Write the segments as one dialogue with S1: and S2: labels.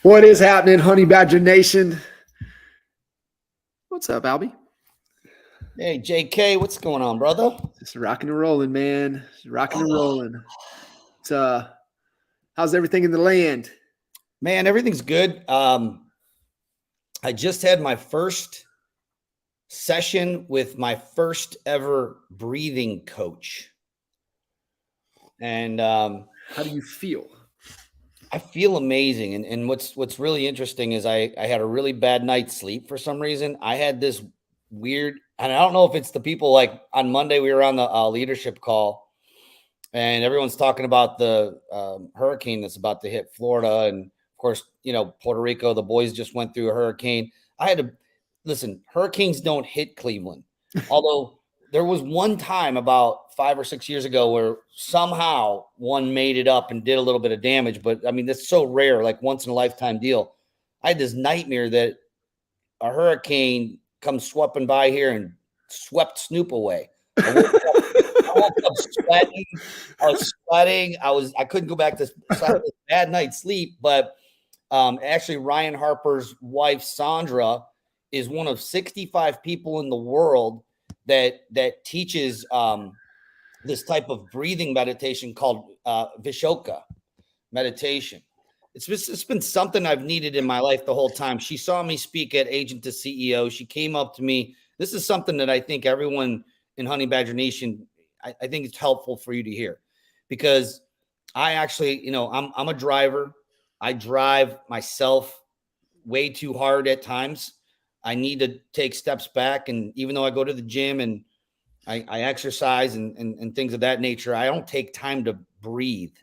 S1: What is happening, Honey Badger Nation? What's up, Albie?
S2: Hey, JK, what's going on, brother?
S1: Just rocking and rolling, man. Just rocking and rolling. It's, how's everything in the land?
S2: Man, everything's good. I just had my first session with my first ever breathing coach. And
S1: How do you feel?
S2: I feel amazing. And what's really interesting is I had a really bad night's sleep for some reason. I had this weird, and I don't know if it's the people like on Monday we were on the leadership call, and everyone's talking about the hurricane that's about to hit Florida. And of course, Puerto Rico, the boys just went through a hurricane. I had to listen, hurricanes don't hit Cleveland. Although there was one time about 5 or 6 years ago where somehow one made it up and did a little bit of damage. But I mean, that's so rare, like once in a lifetime deal. I had this nightmare that a hurricane comes sweeping by here and swept Snoop away. I woke up sweating. I couldn't go back to this bad night's sleep. But actually, Ryan Harper's wife, Sandra, is one of 65 people in the world that teaches this type of breathing meditation called Vishoka meditation. It's been something I've needed in my life the whole time. She saw me speak at Agent to CEO. She came up to me. This is something that I think everyone in Honey Badger Nation, I think it's helpful for you to hear, because I actually, I'm a driver. I drive myself way too hard at times. I need to take steps back. And even though I go to the gym and I exercise and things of that nature, I don't take time to breathe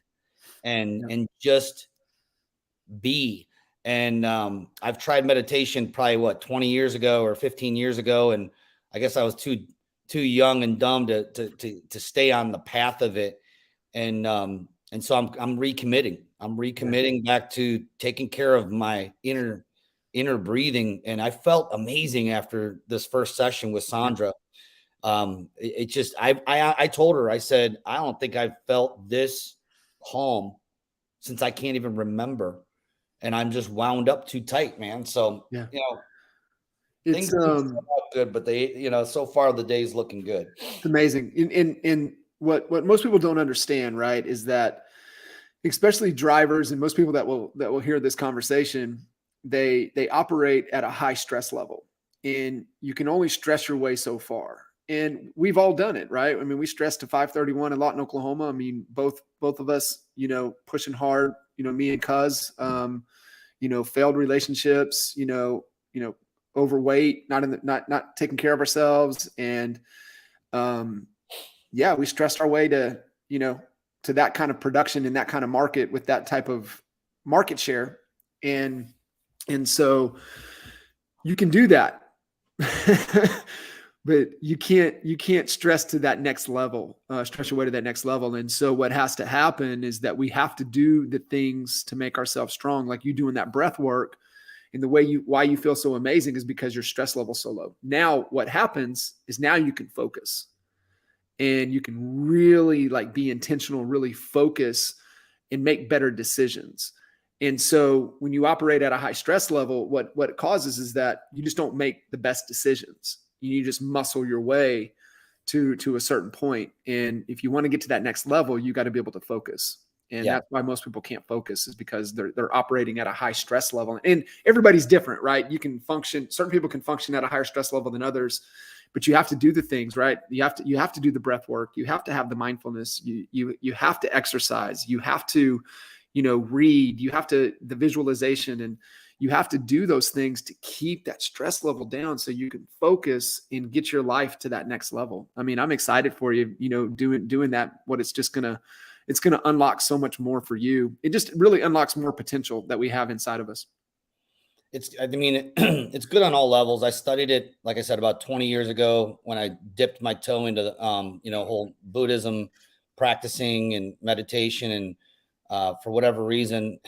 S2: and just be. And I've tried meditation probably 20 years ago or 15 years ago. And I guess I was too young and dumb to stay on the path of it. And so I'm recommitting. I'm recommitting back to taking care of my inner breathing. And I felt amazing after this first session with Sandra. I told her, I said, I don't think I've felt this calm since I can't even remember. And I'm just wound up too tight, man. So, things are good, but so far the day's looking good.
S1: It's amazing. In what most people don't understand, right, is that especially drivers and most people that will hear this conversation, they operate at a high stress level, and you can only stress your way so far. And we've all done it, right? I mean, we stressed to 531 a lot in Oklahoma. I mean, both of us, pushing hard, me and Cuz, failed relationships, overweight, not taking care of ourselves. And we stressed our way to, to that kind of production in that kind of market with that type of market share. And so you can do that. But you can't stress to that next level, stress your way to that next level. And so what has to happen is that we have to do the things to make ourselves strong, like you doing that breath work. And the why you feel so amazing is because your stress level is so low. Now what happens is now you can focus, and you can really be intentional, really focus and make better decisions. And so when you operate at a high stress level, what it causes is that you just don't make the best decisions. You just muscle your way to a certain point. And if you want to get to that next level, you got to be able to focus. And that's why most people can't focus, is because they're operating at a high stress level. And everybody's different, right? You can function, certain people can function at a higher stress level than others, but you have to do the things, right? You have to do the breath work. You have to have the mindfulness. You have to exercise. You have to, read. You have to, the visualization, and you have to do those things to keep that stress level down so you can focus and get your life to that next level. I mean, I'm excited for you, doing that. It's going to unlock so much more for you. It just really unlocks more potential that we have inside of us.
S2: It's good on all levels. I studied it, like I said, about 20 years ago when I dipped my toe into the, whole Buddhism practicing and meditation. And for whatever reason,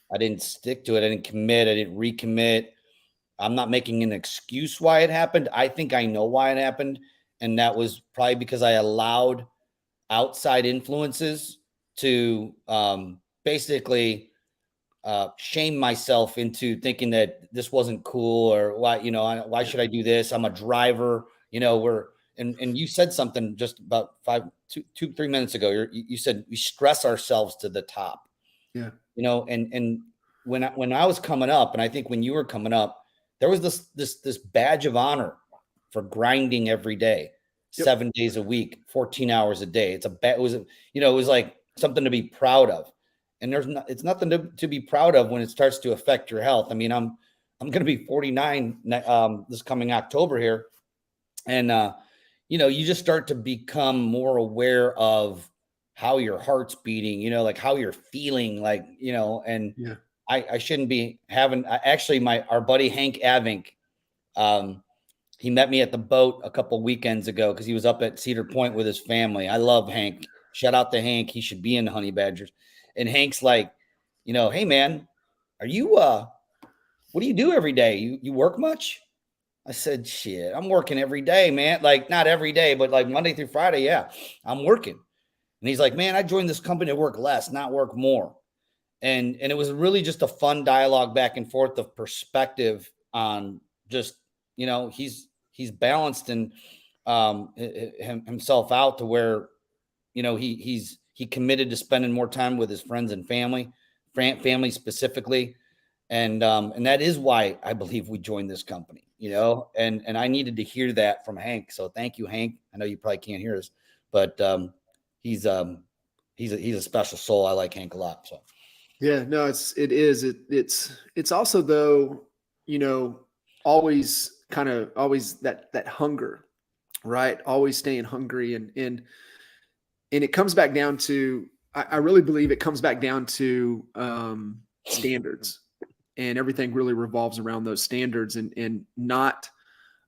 S2: I didn't stick to it. I didn't commit. I didn't recommit. I'm not making an excuse why it happened. I think I know why it happened. And that was probably because I allowed outside influences to basically shame myself into thinking that this wasn't cool, or why should I do this? I'm a driver, and you said something just about 3 minutes ago. You said we stress ourselves to the top,
S1: Yeah.
S2: and when I was coming up, and I think when you were coming up, there was this badge of honor for grinding every day, 7 days a week, 14 hours a day. It was like something to be proud of. And it's nothing to be proud of when it starts to affect your health. I mean, I'm going to be 49 this coming October here. And, you just start to become more aware of how your heart's beating, like how you're feeling, and I shouldn't be having, actually our buddy Hank Avink, he met me at the boat a couple weekends ago because he was up at Cedar Point with his family. I love Hank. Shout out to Hank. He should be in the Honey Badgers. And Hank's like, hey man, are you, what do you do every day? You work much? I said, shit, I'm working every day, man. Like not every day, but like Monday through Friday. Yeah, I'm working. And he's like, man, I joined this company to work less, not work more. And it was really just a fun dialogue back and forth of perspective on just, he's balanced and himself out to where, he committed to spending more time with his friends and family specifically. And that is why I believe we joined this company, and I needed to hear that from Hank. So thank you, Hank. I know you probably can't hear us, but he's a special soul. I like Hank a lot. So.
S1: Yeah, no, it's also though, always that hunger, right? Always staying hungry. And it comes back down to, I really believe it comes back down to standards, and everything really revolves around those standards and not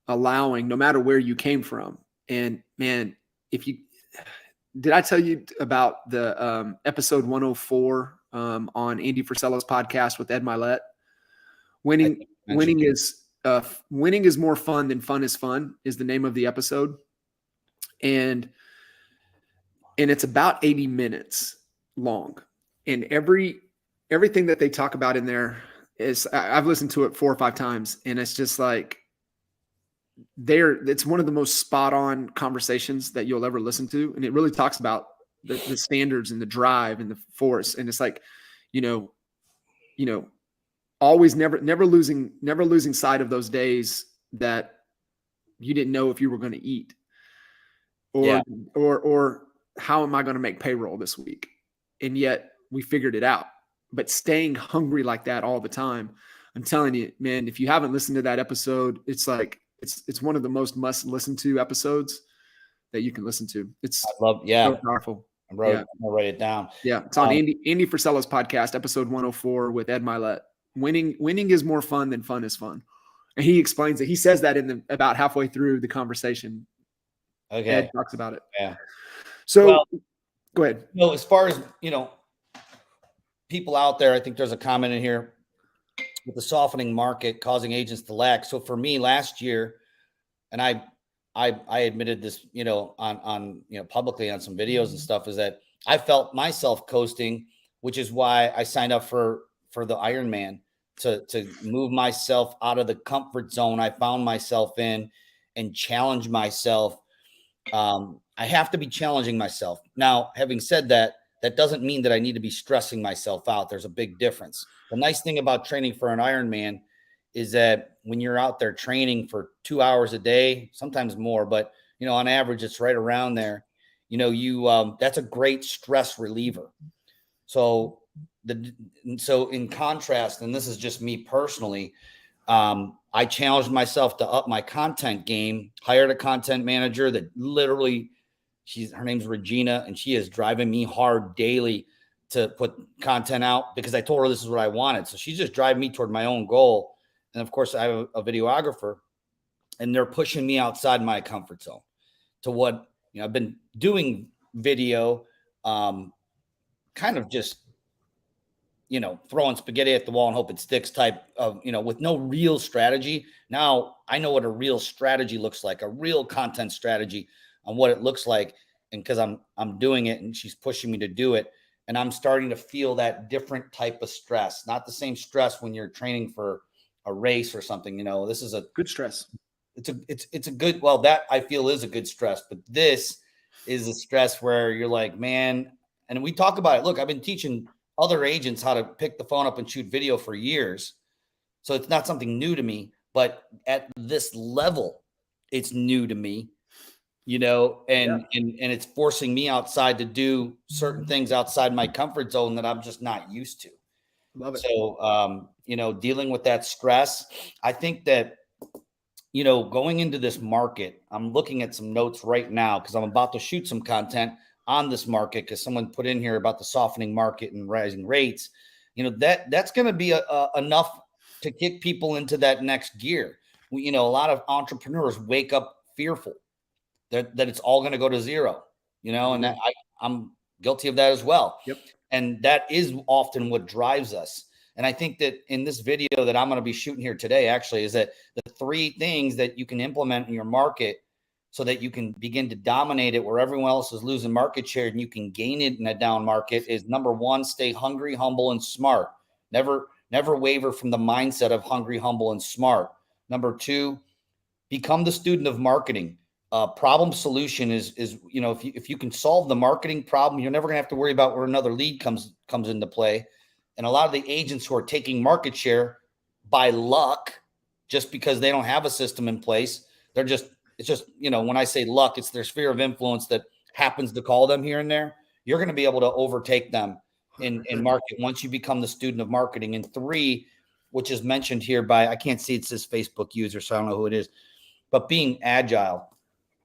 S1: allowing, no matter where you came from. And man, did I tell you about the episode 104 on Andy Frisella's podcast with Ed Milet? Winning is more fun than fun is fun is the name of the episode. And it's about 80 minutes long. And everything that they talk about in there is, I've listened to it 4 or 5 times, and it's just like, it's one of the most spot on conversations that you'll ever listen to. And it really talks about the standards and the drive and the force. And it's like, always never losing sight of those days that you didn't know if you were going to eat, or how am I going to make payroll this week? And yet we figured it out. But staying hungry like that all the time, I'm telling you, man, if you haven't listened to that episode, it's like, it's one of the most must listen to episodes that you can listen to. It's so powerful.
S2: I'm gonna write it down.
S1: Yeah. It's on Andy Frisella's podcast, episode 104 with Ed Milet. Winning is more fun than fun is fun. And he explains it. He says that about halfway through the conversation.
S2: Okay.
S1: Ed talks about it.
S2: Yeah.
S1: So go ahead.
S2: As far as, people out there, I think there's a comment in here with the softening market causing agents to lack. So for me last year, and I admitted this, on publicly on some videos and stuff, is that I felt myself coasting, which is why I signed up for the Ironman to move myself out of the comfort zone I found myself in and challenge myself. I have to be challenging myself. Now, having said that, that doesn't mean that I need to be stressing myself out. There's a big difference. The nice thing about training for an Ironman is that when you're out there training for 2 hours a day, sometimes more, but on average, it's right around there. That's a great stress reliever. So in contrast, and this is just me personally, I challenged myself to up my content game, hired a content manager that literally, her name's Regina, and she is driving me hard daily to put content out because I told her this is what I wanted. So she's just driving me toward my own goal. And of course I have a videographer, and they're pushing me outside my comfort zone to what, I've been doing video, kind of just, throwing spaghetti at the wall and hope it sticks type of, with no real strategy. Now I know what a real strategy looks like, a real content strategy on what it looks like. And cause I'm doing it and she's pushing me to do it. And I'm starting to feel that different type of stress, not the same stress when you're training for a race or something. This is a
S1: good stress.
S2: It's a good, well, that I feel is a good stress, but this is a stress where you're like, man, and we talk about it. Look, I've been teaching other agents how to pick the phone up and shoot video for years. So it's not something new to me, but at this level, it's new to me, and it's forcing me outside to do certain things outside my comfort zone that I'm just not used to.
S1: Love it.
S2: So, dealing with that stress, I think that, going into this market, I'm looking at some notes right now because I'm about to shoot some content on this market because someone put in here about the softening market and rising rates. That's going to be enough to kick people into that next gear. A lot of entrepreneurs wake up fearful that it's all going to go to zero, and that I'm guilty of that as well.
S1: Yep.
S2: And that is often what drives us. And I think that in this video that I'm going to be shooting here today, actually, is that the 3 things that you can implement in your market so that you can begin to dominate it where everyone else is losing market share and you can gain it in a down market is, number 1, stay hungry, humble, and smart. Never waver from the mindset of hungry, humble, and smart. Number 2, become the student of marketing. Problem solution is if you can solve the marketing problem, you're never going to have to worry about where another lead comes into play. And a lot of the agents who are taking market share by luck, just because they don't have a system in place, it's just, when I say luck, it's their sphere of influence that happens to call them here and there. You're going to be able to overtake them in market once you become the student of marketing. And 3, which is mentioned here by, I can't see, it's this Facebook user, so I don't know who it is, but being agile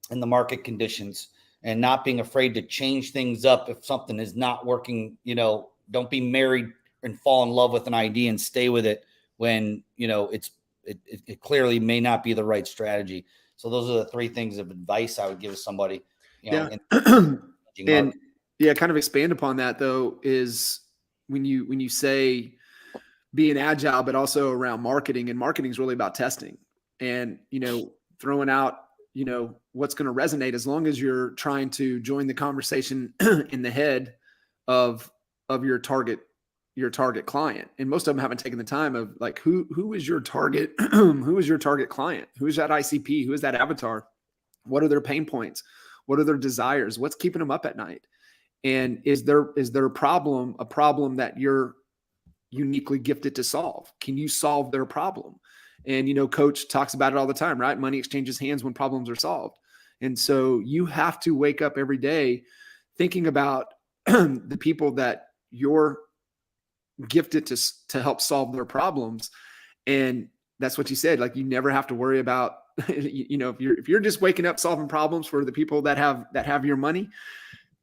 S2: in the market conditions and not being afraid to change things up if something is not working. Don't be married and fall in love with an idea and stay with it when it clearly may not be the right strategy. So those are the 3 things of advice I would give to somebody.
S1: And kind of expand upon that though is when you say being agile, but also around marketing, and marketing is really about testing and throwing out what's going to resonate, as long as you're trying to join the conversation in the head of your target client. And most of them haven't taken the time of like, who is your target? Who is your target client? Who is that ICP? Who is that avatar? What are their pain points? What are their desires? What's keeping them up at night? And is there a problem that you're uniquely gifted to solve? Can you solve their problem? And, Coach talks about it all the time, right? Money exchanges hands when problems are solved. And so you have to wake up every day thinking about the people that you're gifted to help solve their problems. And that's what you said. Like, you never have to worry about, if you're just waking up solving problems for the people that have your money,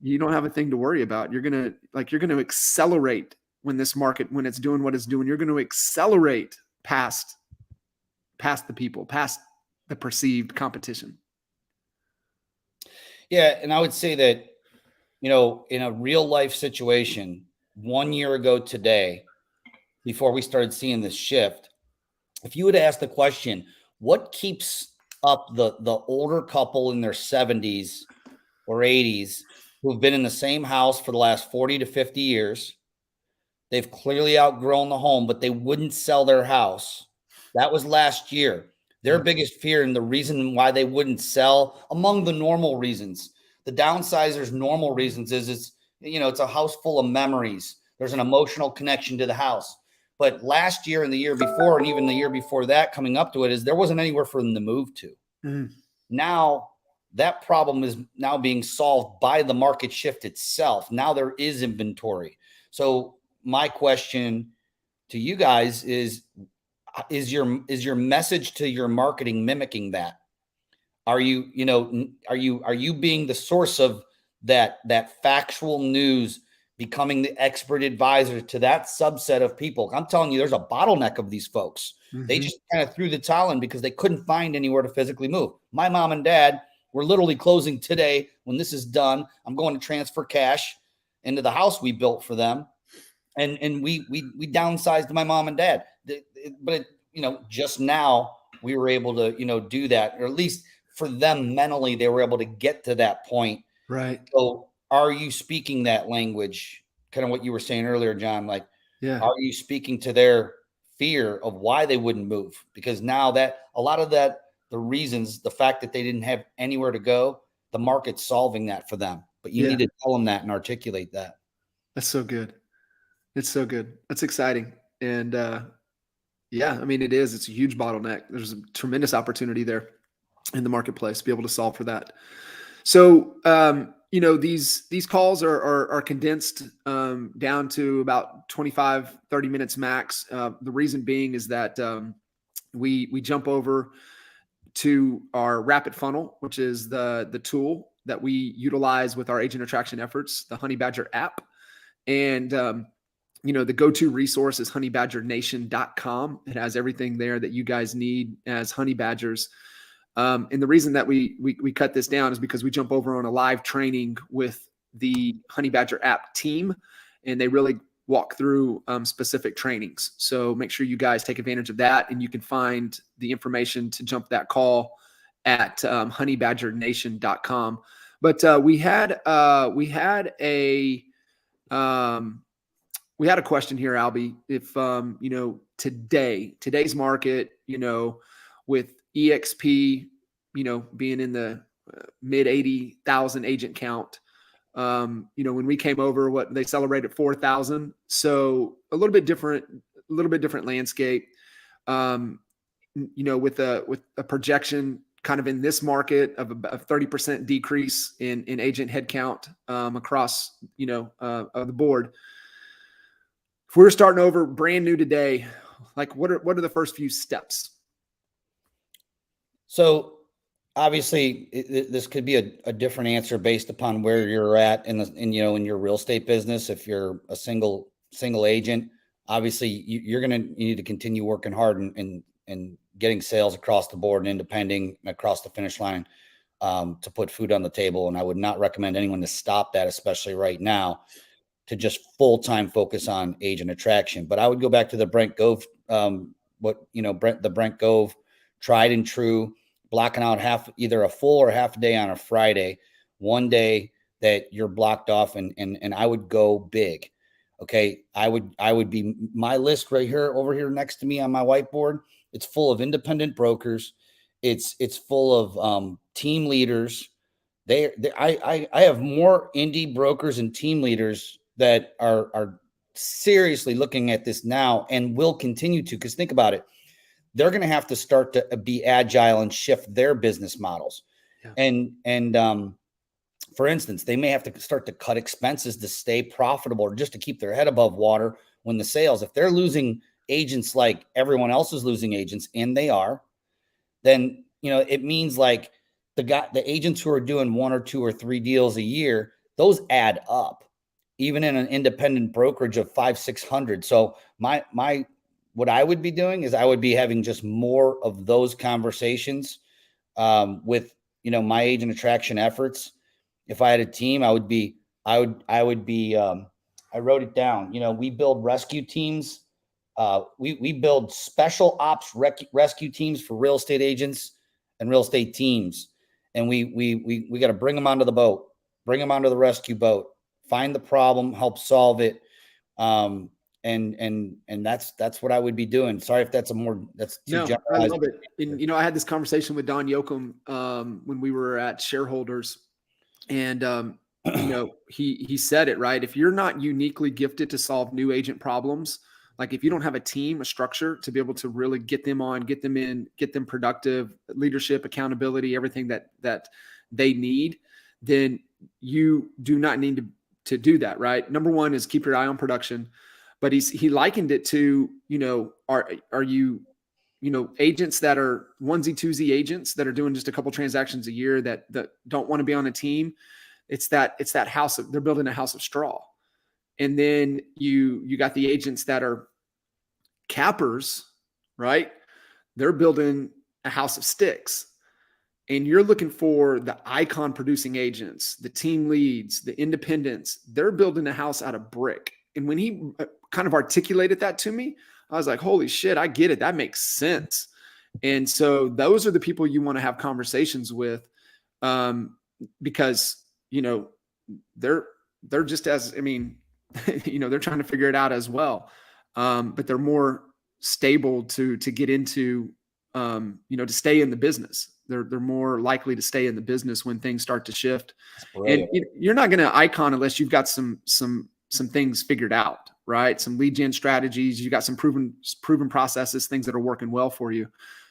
S1: you don't have a thing to worry about. You're going to accelerate when this market, when it's doing what it's doing, you're going to accelerate past the people, past the perceived competition.
S2: Yeah. And I would say that, in a real life situation, 1 year ago today, before we started seeing this shift, if you would ask the question, what keeps up the older couple in their 70s or 80s who've been in the same house for the last 40 to 50 years, they've clearly outgrown the home, but they wouldn't sell their house. That was last year. Their biggest fear and the reason why they wouldn't sell, among the normal reasons, the downsizers' normal reasons is it's a house full of memories. There's an emotional connection to the house. But last year and the year before, and even the year before that coming up to it, is there wasn't anywhere for them to move to. Mm-hmm. Now that problem is now being solved by the market shift itself. Now there is inventory. So my question to you guys is your message to your marketing mimicking that? Are you being the source of that factual news, becoming the expert advisor to that subset of people? I'm telling you, there's a bottleneck of these folks. Mm-hmm. They just kind of threw the towel in because they couldn't find anywhere to physically move. My mom and dad were literally closing today. When this is done, I'm going to transfer cash into the house we built for them. And we downsized my mom and dad. But just now we were able to, do that, or at least for them mentally, they were able to get to that point.
S1: Right.
S2: So are you speaking that language kind of what you were saying earlier, John, like,
S1: Yeah.
S2: are you speaking to their fear of why they wouldn't move? Because now that a lot of that, the reasons, the fact that they didn't have anywhere to go, the market's solving that for them. But you
S1: Yeah.
S2: need to tell them that and articulate that.
S1: That's so good. It's so good. That's exciting. And yeah, I mean, it is. It's a huge bottleneck. There's a tremendous opportunity there in the marketplace to be able to solve for that. So, these calls are condensed down to about 25, 30 minutes max. The reason being is that we jump over to our rapid funnel, which is the tool that we utilize with our agent attraction efforts, the Honey Badger app. And the go-to resource is honeybadgernation.com. It has everything there that you guys need as honey badgers. And the reason that we cut this down is because we jump over on a live training with the Honey Badger app team, and they really walk through specific trainings. So make sure you guys take advantage of that, and you can find the information to jump that call at honeybadgernation.com. But we had a question here, Albie. If today's market, with EXP, being in the mid 80,000 agent count, when we came over, what they celebrated 4,000. So a little bit different landscape, with a projection kind of in this market of a 30% decrease in agent headcount across, of the board. If we were starting over brand new today, like what are the first few steps?
S2: So obviously this could be a different answer based upon where you're at in your real estate business. If you're a single agent, obviously you need to continue working hard and getting sales across the board and independent across the finish line to put food on the table. And I would not recommend anyone to stop that, especially right now, to just full-time focus on agent attraction. But I would go back to the Brent Gove, the Brent Gove tried and true, blocking out either a full or half a day on a Friday, one day that you're blocked off, and I would go big. Okay. I would be, my list right here, over here next to me on my whiteboard, it's full of independent brokers. It's full of team leaders. I have more indie brokers and team leaders that are seriously looking at this now and will continue to, because think about it. They're going to have to start to be agile and shift their business models. Yeah. And for instance, they may have to start to cut expenses to stay profitable or just to keep their head above water when the sales, if they're losing agents like everyone else is losing agents, and they are, then, it means like the agents who are doing 1 or 2 or 3 deals a year, those add up, even in an independent brokerage of 500-600. So what I would be doing is I would be having just more of those conversations with, my agent attraction efforts. If I had a team, I wrote it down. We build rescue teams. We build special ops rescue teams for real estate agents and real estate teams. And we got to bring them onto the boat, bring them onto the rescue boat, find the problem, help solve it. And that's what I would be doing. Sorry if that's too generalized.
S1: I love it. And, I had this conversation with Don Yoakum when we were at Shareholders, and, he said it right. If you're not uniquely gifted to solve new agent problems, like if you don't have a team, a structure to be able to really get them on, get them in, get them productive, leadership, accountability, everything that they need, then you do not need to do that. Right. Number one is keep your eye on production. But he likened it to, are you, agents that are onesie twosie agents that are doing just a couple transactions a year that don't want to be on a team. It's that they're building a house of straw. And then you got the agents that are cappers, right? They're building a house of sticks. And you're looking for the icon producing agents, the team leads, the independents. They're building a house out of brick. And when he kind of articulated that to me, I was like, holy shit, I get it. That makes sense. And so those are the people you want to have conversations with, because, they're just as, they're trying to figure it out as well. But they're more stable to get into, to stay in the business. They're more likely to stay in the business when things start to shift. And you're not going to icon unless you've got some things figured out, right? Some lead gen strategies. You got some proven processes, things that are working well for you.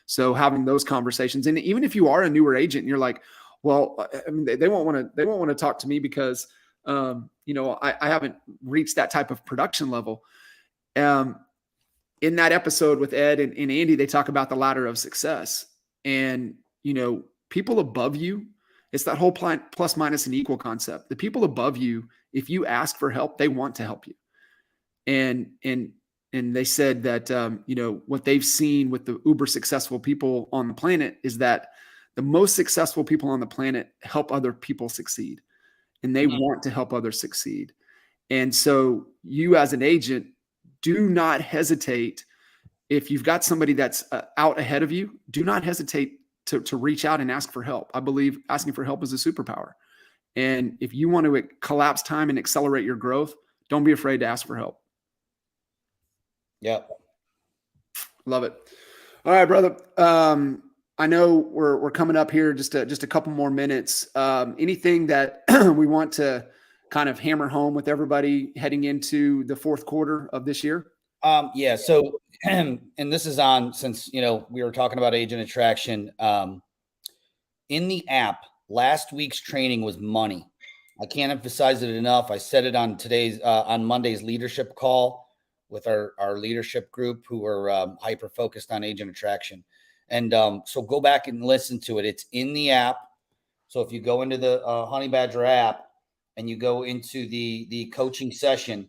S1: So having those conversations, and even if you are a newer agent and you're like, well, I mean, they won't want to talk to me because, I haven't reached that type of production level. In that episode with Ed and Andy, they talk about the ladder of success, and, people above you, it's that whole plus, minus, and equal concept. The people above you, if you ask for help, they want to help you. And they said that, what they've seen with the uber successful people on the planet is that the most successful people on the planet help other people succeed, and they want to help others succeed. And so you as an agent, do not hesitate. If you've got somebody that's out ahead of you, do not hesitate to reach out and ask for help. I believe asking for help is a superpower. And if you want to collapse time and accelerate your growth, don't be afraid to ask for help.
S2: Yep.
S1: Love it. All right, brother. I know we're coming up here just a couple more minutes. Anything that we want to kind of hammer home with everybody heading into the fourth quarter of this year?
S2: Yeah. So, and this is on, since, we were talking about agent attraction, in the app, last week's training was money. I can't emphasize it enough. I said it on on Monday's leadership call with our leadership group who are hyper-focused on agent attraction. And so go back and listen to it. It's in the app. So if you go into the Honey Badger app and you go into the coaching session,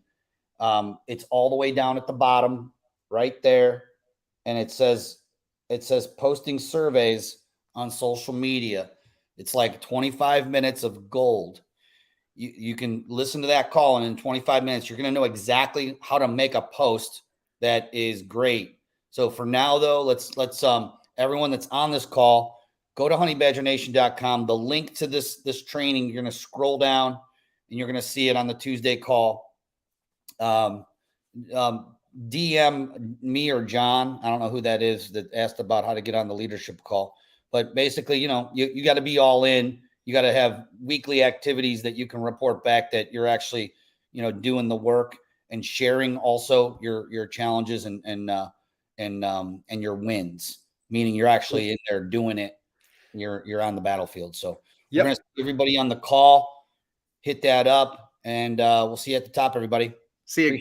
S2: it's all the way down at the bottom right there. And it says posting surveys on social media. It's like 25 minutes of gold. You can listen to that call, and in 25 minutes, you're going to know exactly how to make a post that is great. So for now, though, let's everyone that's on this call, go to honeybadgernation.com. The link to this training, you're going to scroll down and you're going to see it on the Tuesday call. DM me or John. I don't know who that is that asked about how to get on the leadership call, but basically, you got to be all in. You got to have weekly activities that you can report back that you're actually, doing the work, and sharing also your challenges and your wins, meaning you're actually in there doing it. You're on the battlefield. So we're going to see everybody on the call, hit that up, and we'll see you at the top, everybody.
S1: See you.